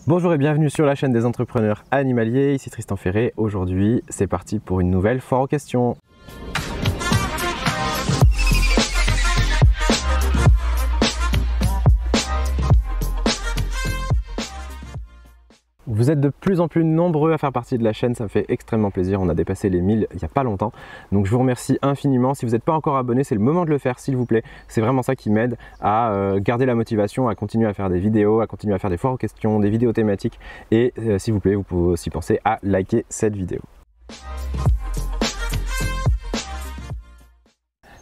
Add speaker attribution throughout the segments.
Speaker 1: Bonjour et bienvenue sur la chaîne des entrepreneurs animaliers, ici Tristan Ferré. Aujourd'hui, c'est parti pour une nouvelle foire aux questions. Vous êtes de plus en plus nombreux à faire partie de la chaîne, ça me fait extrêmement plaisir. On a dépassé les 1000 il n'y a pas longtemps. Donc je vous remercie infiniment. Si vous n'êtes pas encore abonné, c'est le moment de le faire s'il vous plaît. C'est vraiment ça qui m'aide à garder la motivation, à continuer à faire des vidéos, à continuer à faire des foires aux questions, des vidéos thématiques. Et s'il vous plaît, vous pouvez aussi penser à liker cette vidéo.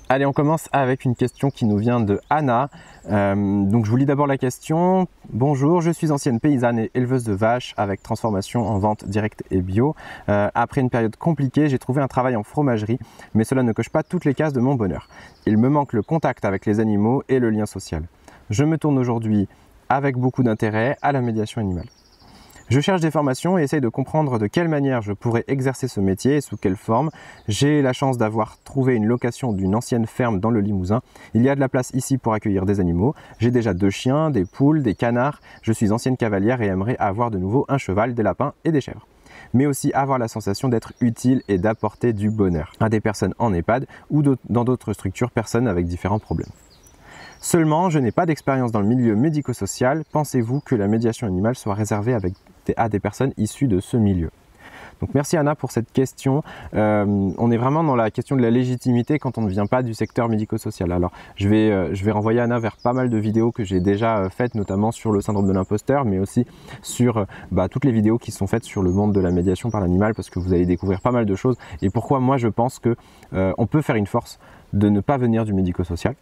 Speaker 1: Allez, on commence avec une question qui nous vient de Anna. Donc je vous lis d'abord la question. Bonjour, je suis ancienne paysanne et éleveuse de vaches avec transformation en vente directe et bio. Après une période compliquée, j'ai trouvé un travail en fromagerie, mais cela ne coche pas toutes les cases de mon bonheur. Il me manque le contact avec les animaux et le lien social. Je me tourne aujourd'hui avec beaucoup d'intérêt à la médiation animale. Je cherche des formations et essaye de comprendre de quelle manière je pourrais exercer ce métier et sous quelle forme. J'ai la chance d'avoir trouvé une location d'une ancienne ferme dans le Limousin. Il y a de la place ici pour accueillir des animaux. J'ai déjà 2 chiens, des poules, des canards. Je suis ancienne cavalière et aimerais avoir de nouveau un cheval, des lapins et des chèvres. Mais aussi avoir la sensation d'être utile et d'apporter du bonheur à des personnes en EHPAD ou dans d'autres structures, personnes avec différents problèmes. Seulement, je n'ai pas d'expérience dans le milieu médico-social. Pensez-vous que la médiation animale soit réservée à des personnes issues de ce milieu? Donc merci Anna pour cette question. On est vraiment dans la question de la légitimité quand on ne vient pas du secteur médico-social. Alors je vais renvoyer Anna vers pas mal de vidéos que j'ai déjà faites, notamment sur le syndrome de l'imposteur, mais aussi sur toutes les vidéos qui sont faites sur le monde de la médiation par l'animal, parce que vous allez découvrir pas mal de choses et pourquoi moi je pense que on peut faire une force de ne pas venir du médico-social.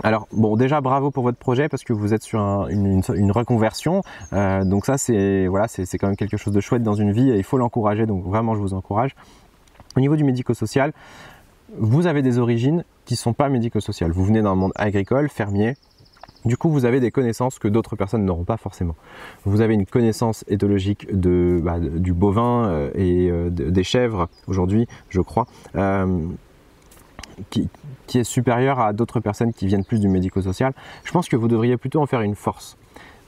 Speaker 1: Alors bon, déjà bravo pour votre projet parce que vous êtes sur une reconversion, donc ça c'est quand même quelque chose de chouette dans une vie et il faut l'encourager, donc vraiment je vous encourage. Au niveau du médico-social, vous avez des origines qui ne sont pas médico-sociales, vous venez d'un monde agricole, fermier. Du coup, vous avez des connaissances que d'autres personnes n'auront pas forcément. Vous avez une connaissance éthologique du bovin et des chèvres aujourd'hui, je crois, qui est supérieur à d'autres personnes qui viennent plus du médico-social. Je pense que vous devriez plutôt en faire une force.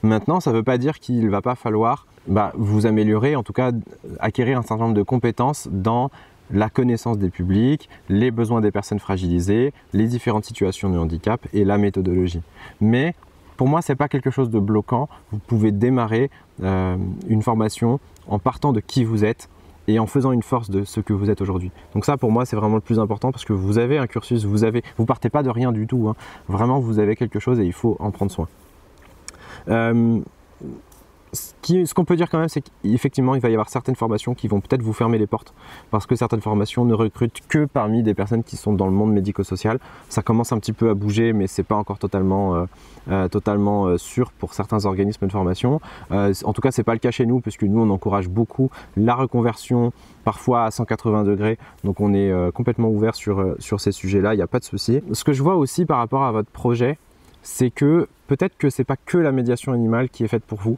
Speaker 1: Maintenant, ça ne veut pas dire qu'il ne va pas falloir vous améliorer, en tout cas acquérir un certain nombre de compétences dans la connaissance des publics, les besoins des personnes fragilisées, les différentes situations de handicap et la méthodologie. Mais pour moi, ce n'est pas quelque chose de bloquant. Vous pouvez démarrer une formation en partant de qui vous êtes et en faisant une force de ce que vous êtes aujourd'hui. Donc ça pour moi c'est vraiment le plus important parce que vous avez un cursus, vous partez pas de rien du tout, hein. Vraiment vous avez quelque chose et il faut en prendre soin. Ce qu'on peut dire quand même, c'est qu'effectivement il va y avoir certaines formations qui vont peut-être vous fermer les portes parce que certaines formations ne recrutent que parmi des personnes qui sont dans le monde médico-social. Ça commence un petit peu à bouger mais c'est pas encore totalement sûr pour certains organismes de formation. En tout cas c'est pas le cas chez nous puisque nous on encourage beaucoup la reconversion, parfois à 180 degrés, donc on est complètement ouvert sur ces sujets-là, il n'y a pas de souci. Ce que je vois aussi par rapport à votre projet, c'est que peut-être que c'est pas que la médiation animale qui est faite pour vous.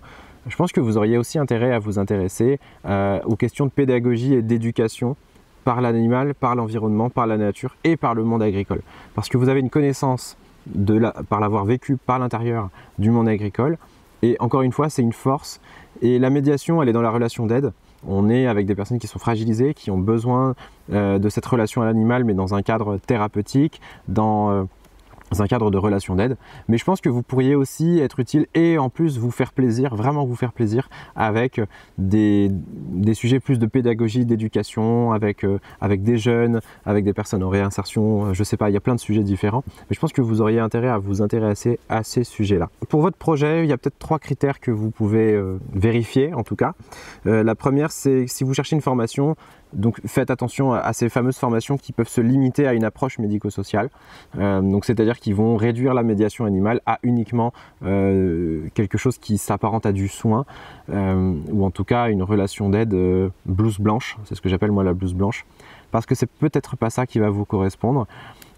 Speaker 1: Je pense que vous auriez aussi intérêt à vous intéresser aux questions de pédagogie et d'éducation par l'animal, par l'environnement, par la nature et par le monde agricole. Parce que vous avez une connaissance par l'avoir vécu par l'intérieur du monde agricole. Et encore une fois, c'est une force. Et la médiation, elle est dans la relation d'aide. On est avec des personnes qui sont fragilisées, qui ont besoin de cette relation à l'animal, mais dans un cadre thérapeutique, dans un cadre de relation d'aide, mais je pense que vous pourriez aussi être utile et en plus vous faire plaisir, vraiment vous faire plaisir avec des sujets plus de pédagogie, d'éducation, avec des jeunes, avec des personnes en réinsertion, je sais pas, il y a plein de sujets différents, mais je pense que vous auriez intérêt à vous intéresser à ces sujets-là. Pour votre projet, il y a peut-être 3 critères que vous pouvez vérifier en tout cas. La première, c'est si vous cherchez une formation, donc faites attention à ces fameuses formations qui peuvent se limiter à une approche médico-sociale. Donc c'est-à-dire qu'ils vont réduire la médiation animale à uniquement quelque chose qui s'apparente à du soin ou en tout cas une relation d'aide blouse blanche, c'est ce que j'appelle moi la blouse blanche, parce que c'est peut-être pas ça qui va vous correspondre.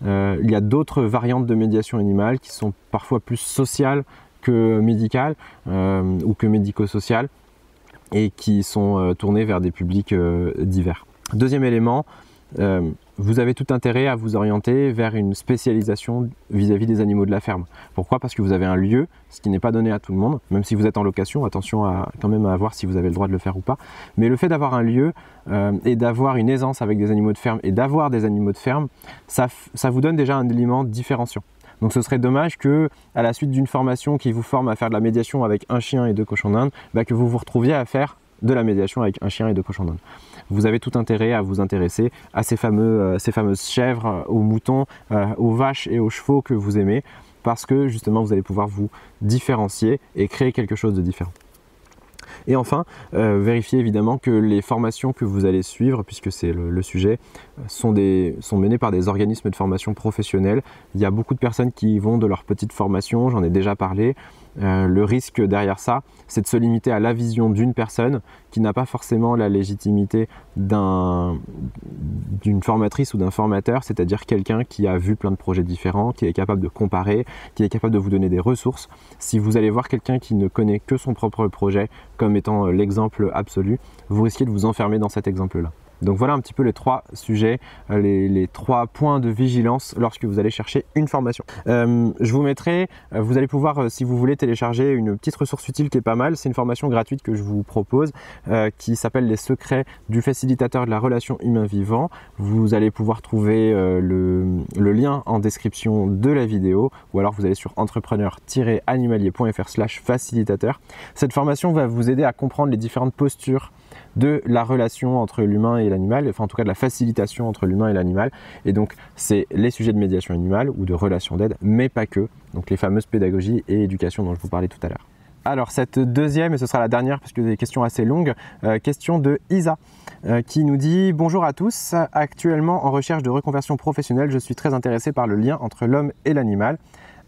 Speaker 1: Il y a d'autres variantes de médiation animale qui sont parfois plus sociales que médicales ou que médico-sociales, et qui sont tournés vers des publics divers. Deuxième élément, vous avez tout intérêt à vous orienter vers une spécialisation vis-à-vis des animaux de la ferme. Pourquoi? Parce que vous avez un lieu, ce qui n'est pas donné à tout le monde, même si vous êtes en location, attention quand même à voir si vous avez le droit de le faire ou pas. Mais le fait d'avoir un lieu et d'avoir une aisance avec des animaux de ferme et d'avoir des animaux de ferme, ça vous donne déjà un élément différenciant. Donc ce serait dommage que, à la suite d'une formation qui vous forme à faire de la médiation avec un chien et 2 cochons d'Inde, que vous vous retrouviez à faire de la médiation avec un chien et 2 cochons d'Inde. Vous avez tout intérêt à vous intéresser à ces fameuses chèvres, aux moutons, aux vaches et aux chevaux que vous aimez, parce que justement vous allez pouvoir vous différencier et créer quelque chose de différent. Et enfin, vérifiez évidemment que les formations que vous allez suivre, puisque c'est le sujet, sont menées par des organismes de formation professionnels. Il y a beaucoup de personnes qui vont de leur petite formation, j'en ai déjà parlé. Le risque derrière ça, c'est de se limiter à la vision d'une personne qui n'a pas forcément la légitimité d'une formatrice ou d'un formateur, c'est-à-dire quelqu'un qui a vu plein de projets différents, qui est capable de comparer, qui est capable de vous donner des ressources. Si vous allez voir quelqu'un qui ne connaît que son propre projet comme étant l'exemple absolu, vous risquez de vous enfermer dans cet exemple-là. Donc voilà un petit peu les 3 sujets, les 3 points de vigilance lorsque vous allez chercher une formation. Je vous mettrai, vous allez pouvoir, si vous voulez, télécharger une petite ressource utile qui est pas mal. C'est une formation gratuite que je vous propose qui s'appelle les secrets du facilitateur de la relation humain-vivant. Vous allez pouvoir trouver le lien en description de la vidéo ou alors vous allez sur entrepreneur-animalier.fr/facilitateur. Cette formation va vous aider à comprendre les différentes postures de la relation entre l'humain et l'animal, enfin en tout cas de la facilitation entre l'humain et l'animal. Et donc c'est les sujets de médiation animale ou de relation d'aide, mais pas que. Donc les fameuses pédagogies et éducation dont je vous parlais tout à l'heure. Alors cette deuxième, et ce sera la dernière parce que des questions assez longues, question de Isa qui nous dit « Bonjour à tous, actuellement en recherche de reconversion professionnelle, je suis très intéressé par le lien entre l'homme et l'animal.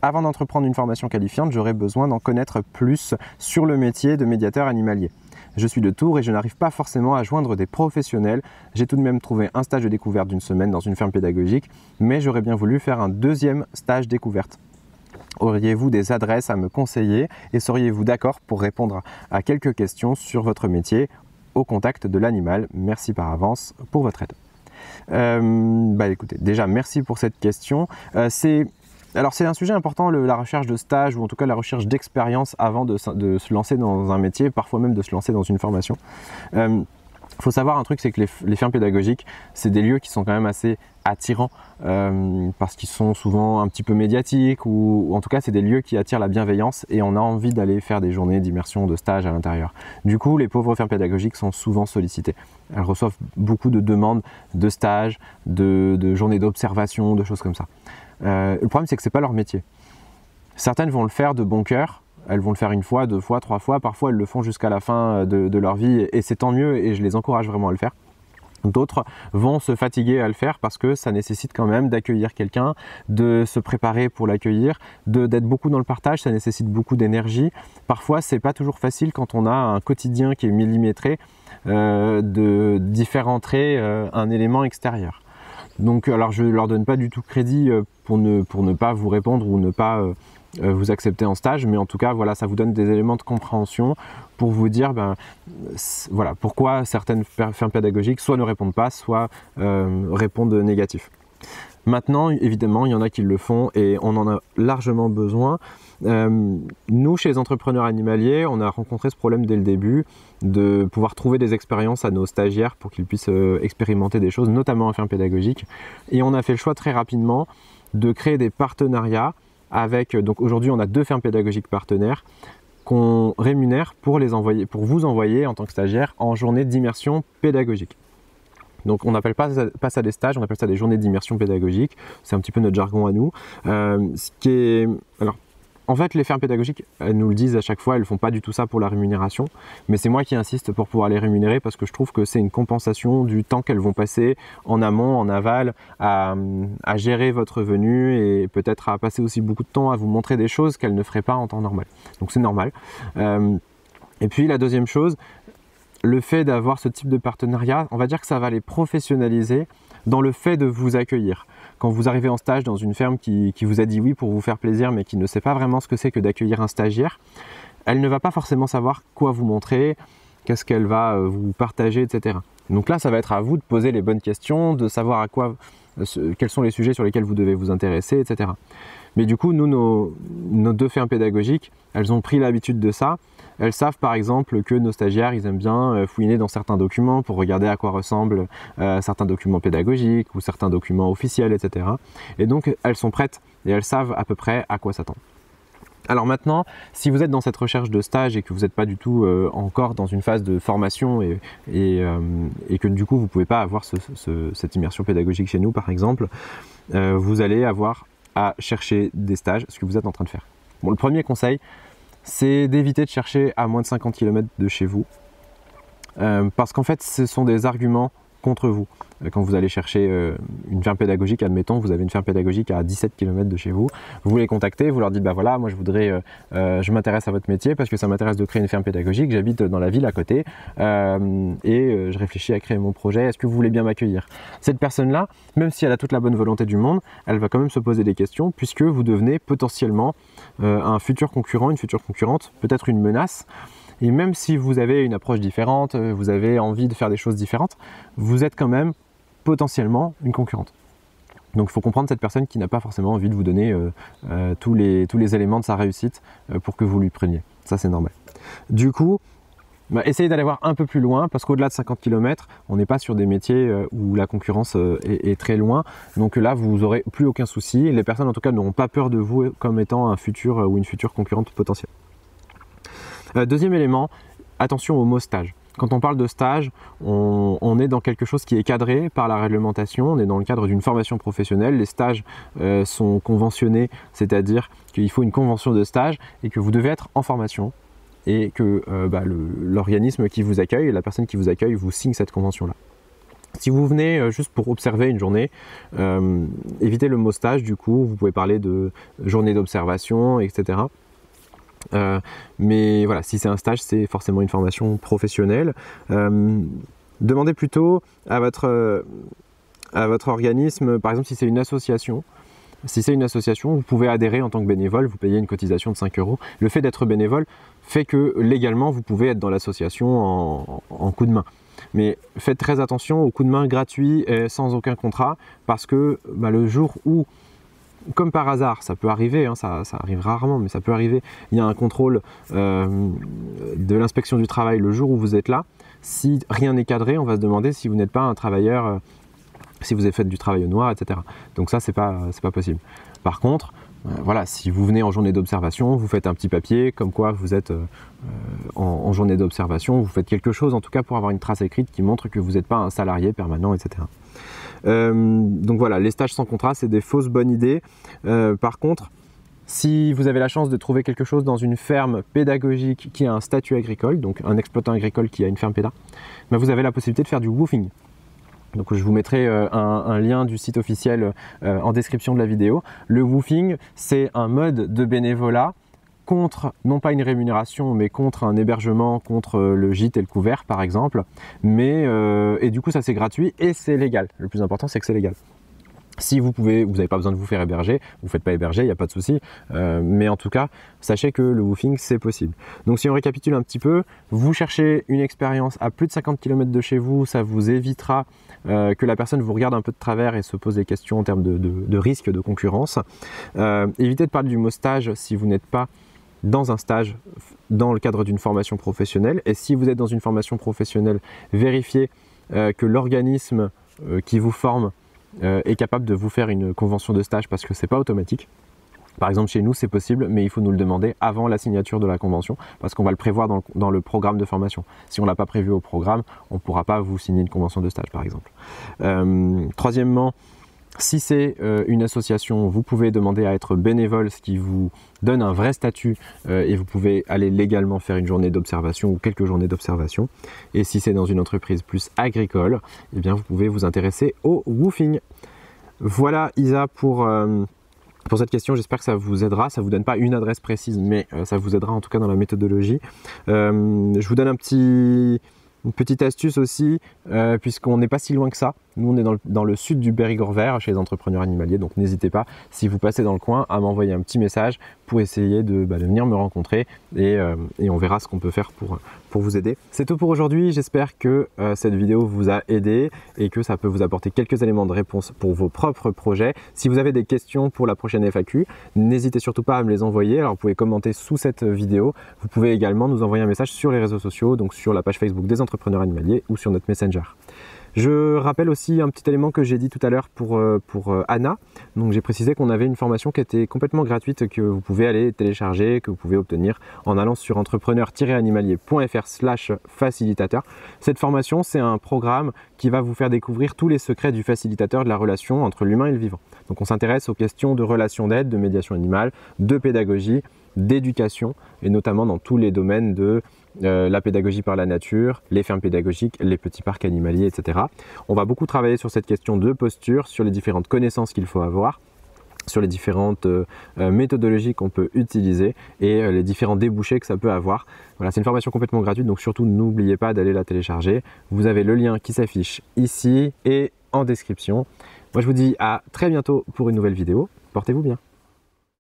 Speaker 1: Avant d'entreprendre une formation qualifiante, j'aurais besoin d'en connaître plus sur le métier de médiateur animalier. Je suis de Tours et je n'arrive pas forcément à joindre des professionnels. J'ai tout de même trouvé un stage de découverte d'une semaine dans une ferme pédagogique, mais j'aurais bien voulu faire un deuxième stage découverte. Auriez-vous des adresses à me conseiller et seriez-vous d'accord pour répondre à quelques questions sur votre métier au contact de l'animal? Merci par avance pour votre aide. » Écoutez, déjà merci pour cette question. Alors c'est un sujet important, la recherche de stage ou en tout cas la recherche d'expérience avant de se lancer dans un métier, parfois même de se lancer dans une formation. Il faut savoir un truc, c'est que les fermes pédagogiques, c'est des lieux qui sont quand même assez attirants parce qu'ils sont souvent un petit peu médiatiques ou en tout cas c'est des lieux qui attirent la bienveillance et on a envie d'aller faire des journées d'immersion, de stage à l'intérieur. Du coup, les pauvres fermes pédagogiques sont souvent sollicitées. Elles reçoivent beaucoup de demandes de stages, de journées d'observation, de choses comme ça. Le problème, c'est que ce n'est pas leur métier. Certaines vont le faire de bon cœur, elles vont le faire 1 fois, 2 fois, 3 fois, parfois elles le font jusqu'à la fin de leur vie et c'est tant mieux et je les encourage vraiment à le faire. D'autres vont se fatiguer à le faire parce que ça nécessite quand même d'accueillir quelqu'un, de se préparer pour l'accueillir, d'être beaucoup dans le partage, ça nécessite beaucoup d'énergie. Parfois, c'est pas toujours facile quand on a un quotidien qui est millimétré d'y faire entrer un élément extérieur. Donc, alors je ne leur donne pas du tout crédit pour ne pas vous répondre ou ne pas vous accepter en stage, mais en tout cas, voilà, ça vous donne des éléments de compréhension pour vous dire voilà, pourquoi certaines fermes pédagogiques soit ne répondent pas, soit répondent négatif. Maintenant, évidemment, il y en a qui le font et on en a largement besoin. Nous, chez les entrepreneurs animaliers, on a rencontré ce problème dès le début de pouvoir trouver des expériences à nos stagiaires pour qu'ils puissent expérimenter des choses, notamment en ferme pédagogique. Et on a fait le choix très rapidement de créer des partenariats avec, donc aujourd'hui on a 2 fermes pédagogiques partenaires qu'on rémunère pour vous envoyer en tant que stagiaire en journée d'immersion pédagogique. Donc on n'appelle pas ça des stages, on appelle ça des journées d'immersion pédagogique. C'est un petit peu notre jargon à nous. En fait, les fermes pédagogiques, elles nous le disent à chaque fois, elles ne font pas du tout ça pour la rémunération. Mais c'est moi qui insiste pour pouvoir les rémunérer parce que je trouve que c'est une compensation du temps qu'elles vont passer en amont, en aval, à gérer votre venue et peut-être à passer aussi beaucoup de temps à vous montrer des choses qu'elles ne feraient pas en temps normal. Donc c'est normal. Et puis la deuxième chose, le fait d'avoir ce type de partenariat, on va dire que ça va les professionnaliser dans le fait de vous accueillir. Quand vous arrivez en stage dans une ferme qui vous a dit oui pour vous faire plaisir mais qui ne sait pas vraiment ce que c'est que d'accueillir un stagiaire, elle ne va pas forcément savoir quoi vous montrer, qu'est-ce qu'elle va vous partager, etc. Donc là, ça va être à vous de poser les bonnes questions, de savoir à quoi quels sont les sujets sur lesquels vous devez vous intéresser, etc. Mais du coup, nous, nos deux fermes pédagogiques, elles ont pris l'habitude de ça. Elles savent par exemple que nos stagiaires, ils aiment bien fouiner dans certains documents pour regarder à quoi ressemblent certains documents pédagogiques ou certains documents officiels, etc. Et donc, elles sont prêtes et elles savent à peu près à quoi s'attendre. Alors maintenant, si vous êtes dans cette recherche de stage et que vous n'êtes pas du tout encore dans une phase de formation et que du coup vous ne pouvez pas avoir cette immersion pédagogique chez nous par exemple, vous allez avoir à chercher des stages, ce que vous êtes en train de faire. Bon, le premier conseil, c'est d'éviter de chercher à moins de 50 km de chez vous, parce qu'en fait ce sont des arguments contre vous. Quand vous allez chercher une ferme pédagogique, admettons, vous avez une ferme pédagogique à 17 km de chez vous, vous les contactez, vous leur dites bah voilà, moi je m'intéresse à votre métier parce que ça m'intéresse de créer une ferme pédagogique, j'habite dans la ville à côté je réfléchis à créer mon projet, est-ce que vous voulez bien m'accueillir? Cette personne-là, même si elle a toute la bonne volonté du monde, elle va quand même se poser des questions puisque vous devenez potentiellement un futur concurrent, une future concurrente, peut-être une menace. Et même si vous avez une approche différente, vous avez envie de faire des choses différentes, vous êtes quand même potentiellement une concurrente. Donc il faut comprendre cette personne qui n'a pas forcément envie de vous donner tous les éléments de sa réussite pour que vous lui preniez. Ça c'est normal. Du coup, essayez d'aller voir un peu plus loin parce qu'au-delà de 50 km, on n'est pas sur des métiers où la concurrence est très loin. Donc là, vous n'aurez plus aucun souci. Les personnes en tout cas n'auront pas peur de vous comme étant un futur ou une future concurrente potentielle. Deuxième élément, attention au mot stage. Quand on parle de stage, on est dans quelque chose qui est cadré par la réglementation, on est dans le cadre d'une formation professionnelle. Les stages sont conventionnés, c'est-à-dire qu'il faut une convention de stage et que vous devez être en formation et que l'organisme qui vous accueille, la personne qui vous accueille, vous signe cette convention-là. Si vous venez juste pour observer une journée, évitez le mot stage, du coup, vous pouvez parler de journée d'observation, etc. Mais voilà, si c'est un stage, c'est forcément une formation professionnelle. Demandez plutôt à votre organisme, par exemple si c'est une association. Si c'est une association, vous pouvez adhérer en tant que bénévole, vous payez une cotisation de 5 €. Le fait d'être bénévole fait que légalement, vous pouvez être dans l'association en coup de main. Mais faites très attention aux coups de main gratuits et sans aucun contrat, parce que le jour où, comme par hasard, ça peut arriver, ça arrive rarement, mais ça peut arriver, il y a un contrôle de l'inspection du travail le jour où vous êtes là. Si rien n'est cadré, on va se demander si vous n'êtes pas un travailleur, si vous avez fait du travail au noir, etc. Donc ça, c'est pas possible. Par contre, voilà, si vous venez en journée d'observation, vous faites un petit papier comme quoi vous êtes en journée d'observation, vous faites quelque chose en tout cas pour avoir une trace écrite qui montre que vous n'êtes pas un salarié permanent, etc. Donc voilà, les stages sans contrat, c'est des fausses bonnes idées. Par contre, si vous avez la chance de trouver quelque chose dans une ferme pédagogique qui a un statut agricole, donc un exploitant agricole qui a une ferme péda, vous avez la possibilité de faire du woofing. Donc je vous mettrai un lien du site officiel en description de la vidéo. Le woofing, c'est un mode de bénévolat contre, non pas une rémunération, mais contre un hébergement, contre le gîte et le couvert par exemple. Et du coup ça c'est gratuit et c'est légal. Le plus important c'est que c'est légal. Si vous n'avez pas besoin de vous faire héberger, vous ne faites pas héberger, il n'y a pas de souci. Mais en tout cas, sachez que le woofing, c'est possible. Donc si on récapitule un petit peu, vous cherchez une expérience à plus de 50 km de chez vous, ça vous évitera que la personne vous regarde un peu de travers et se pose des questions en termes de risque de concurrence. Évitez de parler du mot stage si vous n'êtes pas dans un stage dans le cadre d'une formation professionnelle. Et si vous êtes dans une formation professionnelle, vérifiez que l'organisme qui vous forme est capable de vous faire une convention de stage parce que c'est pas automatique. Par exemple chez nous c'est possible, mais il faut nous le demander avant la signature de la convention parce qu'on va le prévoir dans le programme de formation. Si on ne l'a pas prévu au programme, on ne pourra pas vous signer une convention de stage par exemple. Troisièmement, si c'est une association, vous pouvez demander à être bénévole, ce qui vous donne un vrai statut et vous pouvez aller légalement faire une journée d'observation ou quelques journées d'observation. Et si c'est dans une entreprise plus agricole, eh bien vous pouvez vous intéresser au woofing. Voilà Isa pour cette question, j'espère que ça vous aidera. Ça ne vous donne pas une adresse précise, mais ça vous aidera en tout cas dans la méthodologie. Je vous donne une petite astuce aussi, puisqu'on n'est pas si loin que ça. Nous, on est dans le sud du Périgord vert, chez les entrepreneurs animaliers. Donc, n'hésitez pas, si vous passez dans le coin, à m'envoyer un petit message pour essayer de venir me rencontrer et on verra ce qu'on peut faire pour vous aider. C'est tout pour aujourd'hui, j'espère que cette vidéo vous a aidé et que ça peut vous apporter quelques éléments de réponse pour vos propres projets. Si vous avez des questions pour la prochaine FAQ, n'hésitez surtout pas à me les envoyer. Alors vous pouvez commenter sous cette vidéo, vous pouvez également nous envoyer un message sur les réseaux sociaux, donc sur la page Facebook des entrepreneurs animaliers ou sur notre Messenger. Je rappelle aussi un petit élément que j'ai dit tout à l'heure pour Anna. Donc j'ai précisé qu'on avait une formation qui était complètement gratuite que vous pouvez aller télécharger, que vous pouvez obtenir en allant sur entrepreneur-animalier.fr/facilitateur. Cette formation, c'est un programme qui va vous faire découvrir tous les secrets du facilitateur de la relation entre l'humain et le vivant. Donc on s'intéresse aux questions de relations d'aide, de médiation animale, de pédagogie, d'éducation et notamment dans tous les domaines de la pédagogie par la nature, les fermes pédagogiques, les petits parcs animaliers, etc. On va beaucoup travailler sur cette question de posture, sur les différentes connaissances qu'il faut avoir, sur les différentes méthodologies qu'on peut utiliser et les différents débouchés que ça peut avoir. Voilà, c'est une formation complètement gratuite, donc surtout n'oubliez pas d'aller la télécharger. Vous avez le lien qui s'affiche ici et en description. Moi je vous dis à très bientôt pour une nouvelle vidéo. Portez-vous bien.